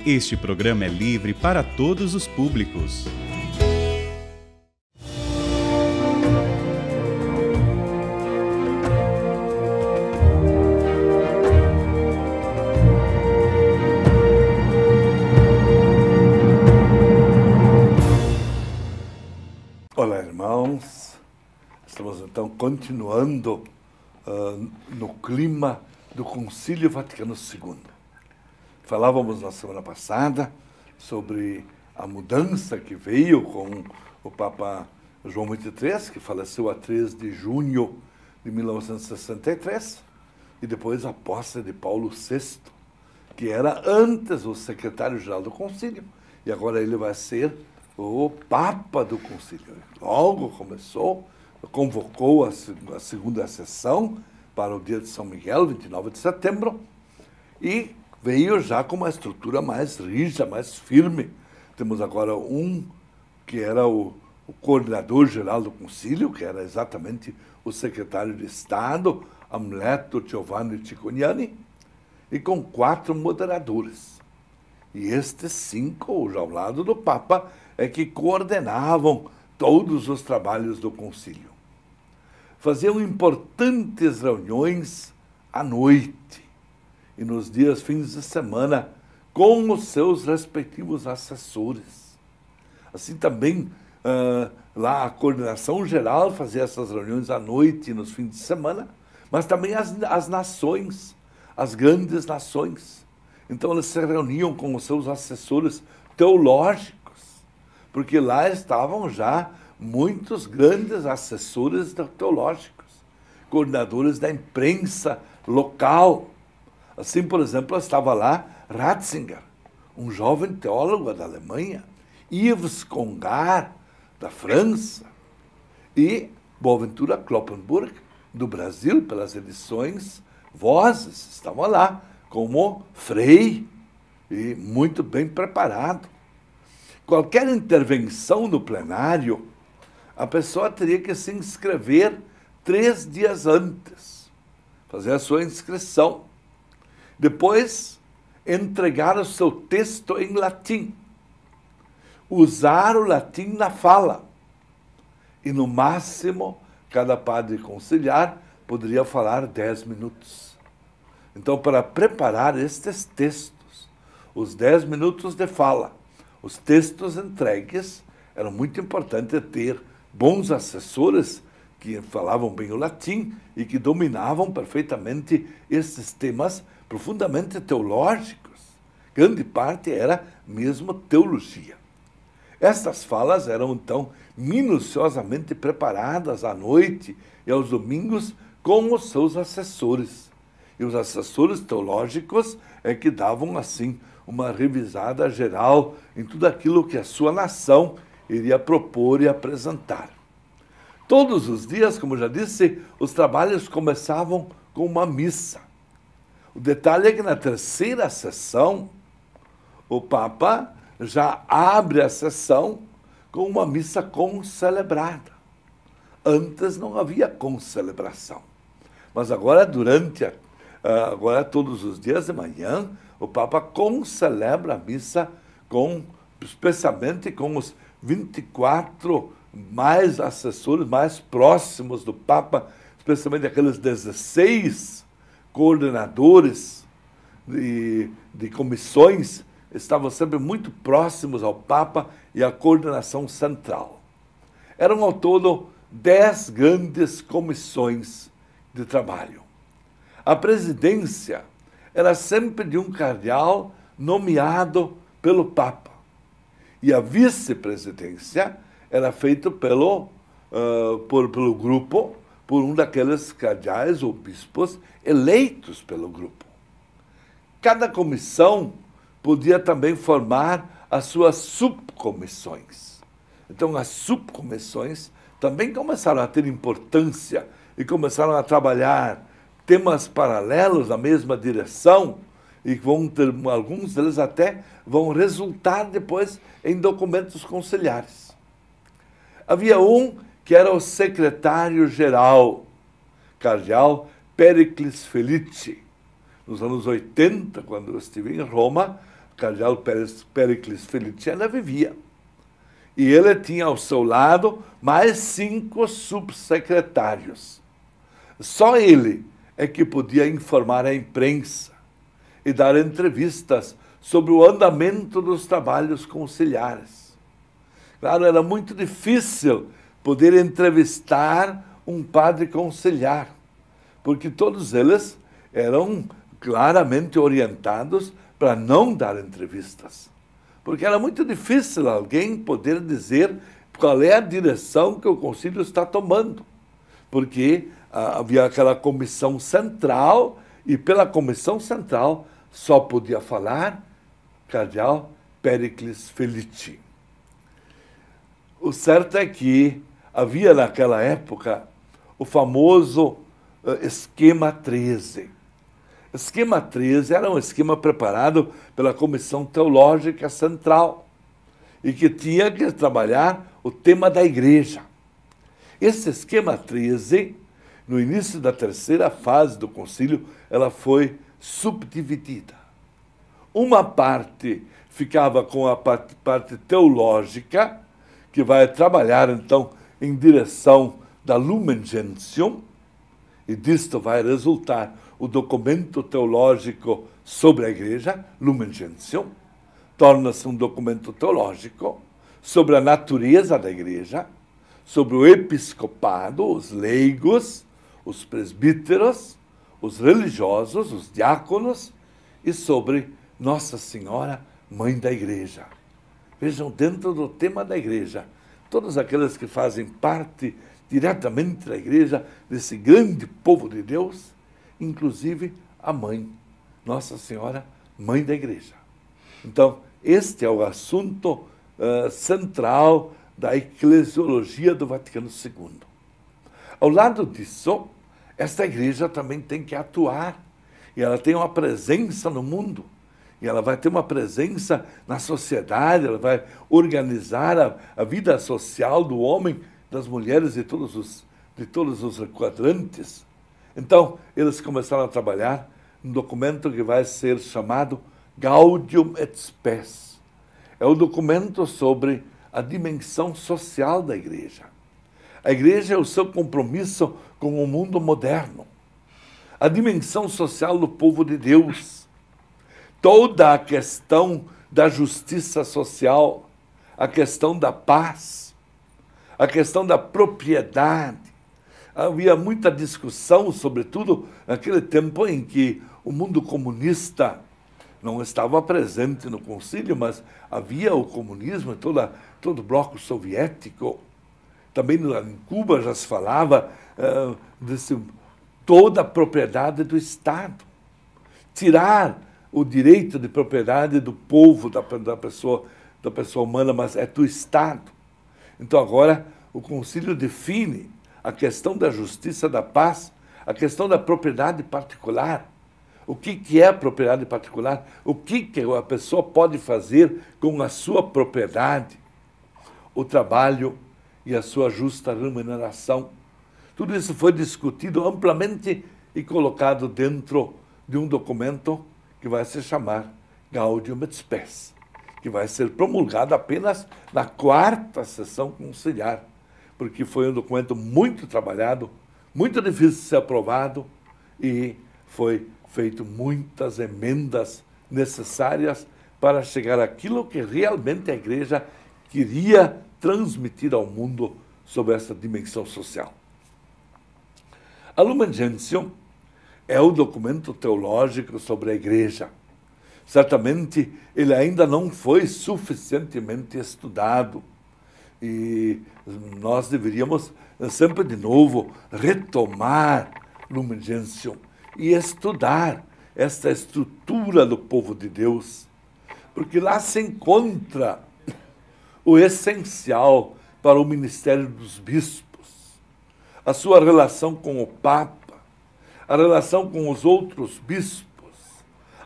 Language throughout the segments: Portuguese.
Este programa é livre para todos os públicos. Olá, irmãos. Estamos então continuando no clima do Concílio Vaticano II. Falávamos na semana passada sobre a mudança que veio com o Papa João XXIII, que faleceu a 3 de junho de 1963, e depois a posse de Paulo VI, que era antes o secretário-geral do Concílio, e agora ele vai ser o Papa do Concílio. Logo começou, convocou a segunda sessão para o dia de São Miguel, 29 de setembro, e veio já com uma estrutura mais rígida, mais firme. Temos agora um que era o coordenador-geral do Concílio, que era exatamente o secretário de Estado, Amleto Giovanni Cicognani, e com 4 moderadores. E estes 5, já ao lado do Papa, é que coordenavam todos os trabalhos do Concílio. Faziam importantes reuniões à noite e nos dias fins de semana com os seus respectivos assessores. Assim também, lá a coordenação geral fazia essas reuniões à noite e nos fins de semana, mas também as nações, as grandes nações. Então eles se reuniam com os seus assessores teológicos, porque lá estavam já muitos grandes assessores teológicos, coordenadores da imprensa local. Assim, por exemplo, estava lá Ratzinger, um jovem teólogo da Alemanha, Yves Congar, da França, e Boaventura Kloppenburg, do Brasil, pelas edições Vozes, estavam lá, como frei, e muito bem preparado. Qualquer intervenção no plenário, a pessoa teria que se inscrever 3 dias antes, fazer a sua inscrição. Depois, entregar o seu texto em latim, usar o latim na fala. E, no máximo, cada padre conciliar poderia falar 10 minutos. Então, para preparar estes textos, os 10 minutos de fala, os textos entregues, era muito importante ter bons assessores que falavam bem o latim e que dominavam perfeitamente esses temas profundamente teológicos. Grande parte era mesmo teologia. Estas falas eram, então, minuciosamente preparadas à noite e aos domingos com os seus assessores. E os assessores teológicos é que davam, assim, uma revisada geral em tudo aquilo que a sua nação iria propor e apresentar. Todos os dias, como já disse, os trabalhos começavam com uma missa. O detalhe é que na 3ª sessão, o Papa já abre a sessão com uma missa concelebrada. Antes não havia concelebração. Mas agora, agora todos os dias de manhã, o Papa concelebra a missa especialmente com os 24 mais assessores, mais próximos do Papa, especialmente aqueles 16 coordenadores de comissões, estavam sempre muito próximos ao Papa e à coordenação central. Eram ao todo 10 grandes comissões de trabalho. A presidência era sempre de um cardeal nomeado pelo Papa. E a vice-presidência era feita pelo grupo, por um daqueles cardeais ou bispos eleitos pelo grupo. Cada comissão podia também formar as suas subcomissões. Então, as subcomissões também começaram a ter importância e começaram a trabalhar temas paralelos na mesma direção e alguns deles até vão resultar depois em documentos conciliares. Havia um que era o secretário-geral, cardeal Péricles Felici. Nos anos 80, quando eu estive em Roma, o cardeal Péricles Felici ainda vivia. E ele tinha ao seu lado mais 5 subsecretários. Só ele é que podia informar a imprensa e dar entrevistas sobre o andamento dos trabalhos conciliares. Claro, era muito difícil poder entrevistar um padre conciliar, porque todos eles eram claramente orientados para não dar entrevistas. Porque era muito difícil alguém poder dizer qual é a direção que o concílio está tomando. Porque havia aquela comissão central, e pela comissão central só podia falar cardeal Péricles Felici. O certo é que havia naquela época o famoso esquema 13. Esquema 13 era um esquema preparado pela Comissão Teológica Central e que tinha que trabalhar o tema da igreja. Esse esquema 13, no início da terceira fase do concílio, ela foi subdividida. Uma parte ficava com a parte teológica, que vai trabalhar, então, em direção da Lumen Gentium, e disto vai resultar o documento teológico sobre a igreja, Lumen Gentium, torna-se um documento teológico sobre a natureza da igreja, sobre o episcopado, os leigos, os presbíteros, os religiosos, os diáconos, e sobre Nossa Senhora, Mãe da Igreja. Vejam, dentro do tema da igreja, todos aqueles que fazem parte diretamente da igreja, desse grande povo de Deus, inclusive a mãe, Nossa Senhora, Mãe da Igreja. Então, este é o assunto central da eclesiologia do Vaticano II. Ao lado disso, esta igreja também tem que atuar, e ela tem uma presença no mundo, e ela vai ter uma presença na sociedade, ela vai organizar a vida social do homem, das mulheres, de todos os quadrantes. Então, eles começaram a trabalhar um documento que vai ser chamado Gaudium et Spes. É o documento sobre a dimensão social da igreja. A igreja é o seu compromisso com o mundo moderno. A dimensão social do povo de Deus. Toda a questão da justiça social, a questão da paz, a questão da propriedade. Havia muita discussão, sobretudo naquele tempo em que o mundo comunista não estava presente no concílio, mas havia o comunismo, todo o bloco soviético. Também em Cuba já se falava toda a propriedade do Estado. Tirar o direito de propriedade do povo, da pessoa humana, mas é do Estado. Então agora o concílio define a questão da justiça, da paz, a questão da propriedade particular. O que é a propriedade particular? O que a pessoa pode fazer com a sua propriedade? O trabalho e a sua justa remuneração. Tudo isso foi discutido amplamente e colocado dentro de um documento que vai se chamar Gaudium et Spes, que vai ser promulgado apenas na 4ª sessão conciliar, porque foi um documento muito trabalhado, muito difícil de ser aprovado, e foi feito muitas emendas necessárias para chegar àquilo que realmente a igreja queria transmitir ao mundo sobre essa dimensão social. A Lumen Gentium é o documento teológico sobre a igreja. Certamente ele ainda não foi suficientemente estudado, e nós deveríamos sempre de novo retomar Lumen Gentium e estudar esta estrutura do povo de Deus, porque lá se encontra o essencial para o ministério dos bispos, a sua relação com o Papa, a relação com os outros bispos,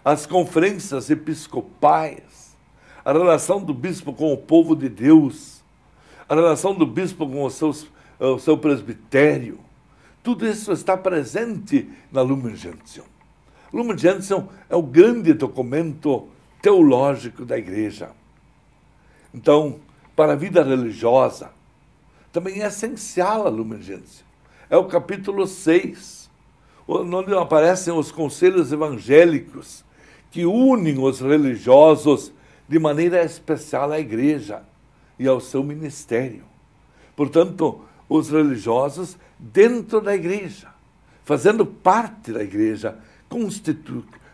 as conferências episcopais, a relação do bispo com o povo de Deus, a relação do bispo com o seu presbitério. Tudo isso está presente na Lumen Gentium. Lumen Gentium é o grande documento teológico da Igreja. Então, para a vida religiosa, também é essencial a Lumen Gentium. É o capítulo 6, onde aparecem os conselhos evangélicos que unem os religiosos de maneira especial à Igreja e ao seu ministério. Portanto, os religiosos dentro da Igreja, fazendo parte da Igreja,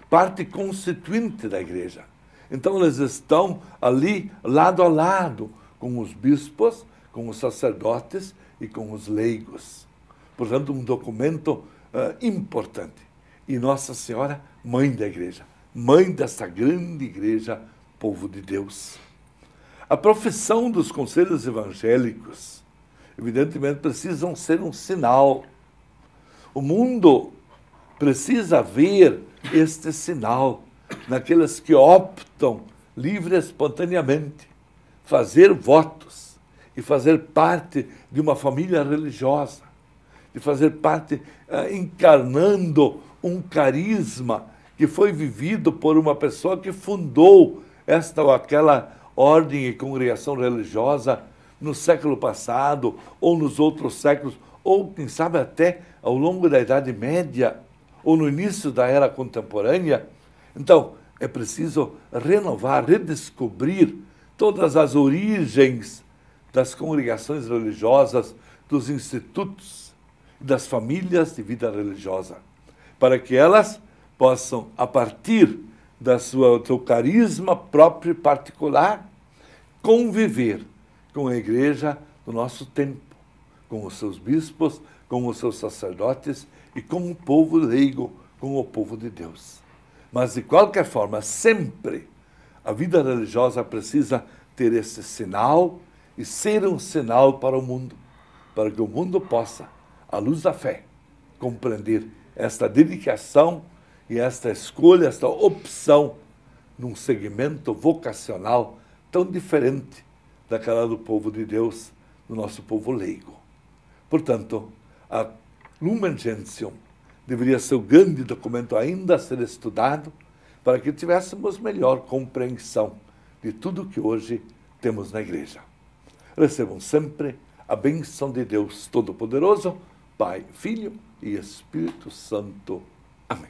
parte constituinte da Igreja. Então, eles estão ali, lado a lado, com os bispos, com os sacerdotes e com os leigos. Portanto, um documento importante. E Nossa Senhora, mãe da Igreja, mãe dessa grande Igreja, povo de Deus. A profissão dos conselhos evangélicos, evidentemente, precisam ser um sinal. O mundo precisa ver este sinal naqueles que optam livre e espontaneamente, fazer votos e fazer parte de uma família religiosa, de fazer parte encarnando um carisma que foi vivido por uma pessoa que fundou esta ou aquela ordem e congregação religiosa no século passado ou nos outros séculos, ou quem sabe até ao longo da Idade Média ou no início da Era Contemporânea. Então, é preciso renovar, redescobrir todas as origens das congregações religiosas, dos institutos e das famílias de vida religiosa, para que elas possam, a partir do seu carisma próprio e particular, conviver com a Igreja do nosso tempo, com os seus bispos, com os seus sacerdotes e com o povo leigo, com o povo de Deus. Mas, de qualquer forma, sempre a vida religiosa precisa ter esse sinal e ser um sinal para o mundo, para que o mundo possa, à luz da fé, compreender esta dedicação e esta escolha, esta opção num segmento vocacional tão diferente daquela do povo de Deus, do nosso povo leigo. Portanto, a Lumen Gentium deveria ser o grande documento ainda a ser estudado para que tivéssemos melhor compreensão de tudo que hoje temos na Igreja. Recebam sempre a bênção de Deus Todo-Poderoso, Pai, Filho e Espírito Santo. Amém.